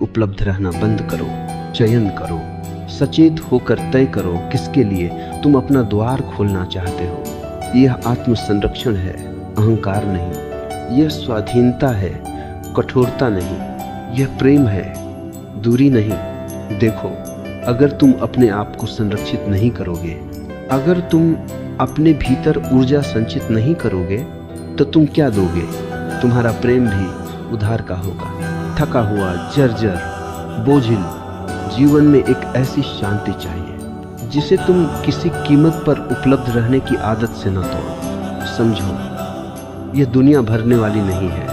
उपलब्ध रहना बंद करो, चयन करो, सचेत होकर तय करो किसके लिए तुम अपना द्वार खोलना चाहते हो। यह आत्म संरक्षण है, अहंकार नहीं। यह स्वाधीनता है, कठोरता नहीं। यह प्रेम है, दूरी नहीं। देखो, अगर तुम अपने आप को संरक्षित नहीं करोगे, अगर तुम अपने भीतर ऊर्जा संचित नहीं करोगे, तो तुम क्या दोगे? तुम्हारा प्रेम भी उधार का होगा, थका हुआ, जर्जर, बोझिल। जीवन में एक ऐसी शांति चाहिए जिसे तुम किसी कीमत पर उपलब्ध रहने की आदत से न तोड़ो। समझो, यह दुनिया भरने वाली नहीं है।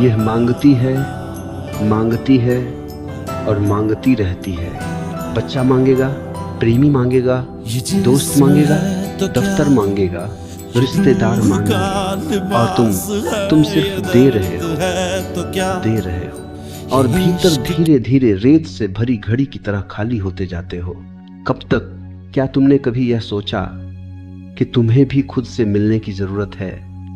यह मांगती है और मांगती रहती है। बच्चा मांगेगा, प्रेमी मांगेगा, दोस्त मांगेगा, दफ्तर मांगेगा, रिश्तेदार मांगेंगे, और तुम सिर्फ दे रहे हो और भीतर धीरे धीरे रेत से भरी घड़ी की तरह खाली होते जाते हो। कब तक? क्या तुमने कभी यह सोचा कि तुम्हें भी खुद से मिलने की जरूरत है?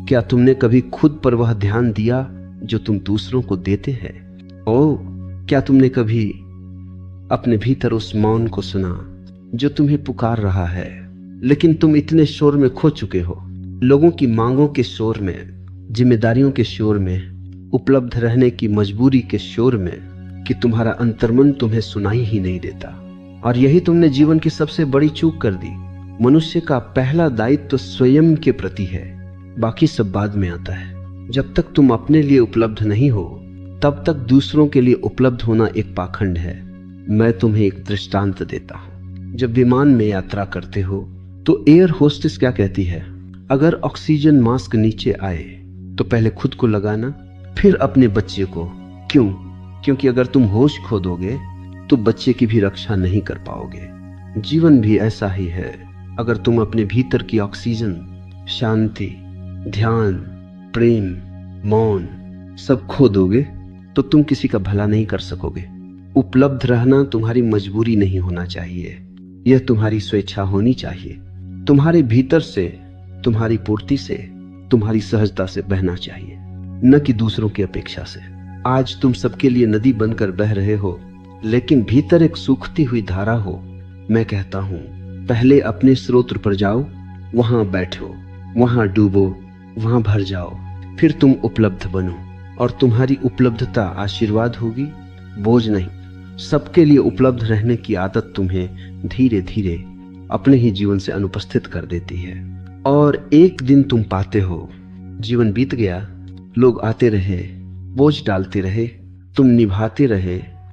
क्या तुमने कभी खुद पर वह ध्यान दिया जो तुम दूसरों को देते हैं? क्या तुमने कभी अपने भीतर उस मौन को सुना जो तुम्हें पुकार रहा है, लेकिन तुम इतने शोर में खो चुके हो, लोगों की मांगों के शोर में, जिम्मेदारियों के शोर में, उपलब्ध रहने की मजबूरी के शोर में, कि तुम्हारा अंतर्मन तुम्हें सुनाई ही नहीं देता। और यही तुमने जीवन की सबसे बड़ी चूक कर दी। मनुष्य का पहला दायित्व तो स्वयं के प्रति है, बाकी सब बाद में आता है। जब तक तुम अपने लिए उपलब्ध नहीं हो, तब तक दूसरों के लिए उपलब्ध होना एक पाखंड है। मैं तुम्हें एक दृष्टांत देता हूं। जब विमान में यात्रा करते हो तो एयर होस्टेस क्या कहती है? अगर ऑक्सीजन मास्क नीचे आए तो पहले खुद को लगाना, फिर अपने बच्चे को। क्यों? क्योंकि अगर तुम होश खो दोगे तो बच्चे की भी रक्षा नहीं कर पाओगे। जीवन भी ऐसा ही है। अगर तुम अपने भीतर की ऑक्सीजन, शांति, ध्यान, प्रेम, मौन सब खो दोगे तो तुम किसी का भला नहीं कर सकोगे। उपलब्ध रहना तुम्हारी मजबूरी नहीं होना चाहिए, यह तुम्हारी स्वेच्छा होनी चाहिए। तुम्हारे भीतर से, तुम्हारी पूर्ति से, तुम्हारी सहजता से बहना चाहिए, न कि दूसरों की अपेक्षा से। आज तुम सबके लिए नदी बनकर बह रहे हो, लेकिन भीतर एक सूखती हुई धारा हो। मैं कहता हूं, पहले अपने स्रोत पर जाओ, वहां बैठो, वहां डूबो, वहां भर जाओ, फिर तुम उपलब्ध बनो। और तुम्हारी उपलब्धता आशीर्वाद होगी, बोझ नहीं। सबके लिए उपलब्ध रहने की आदत तुम्हें धीरे धीरे अपने ही जीवन से अनुपस्थित कर देती है। और एक दिन तुम पाते हो, जीवन बीत गया, लोग आते रहे, बोझ डालते रहे, तुम निभाते रहे,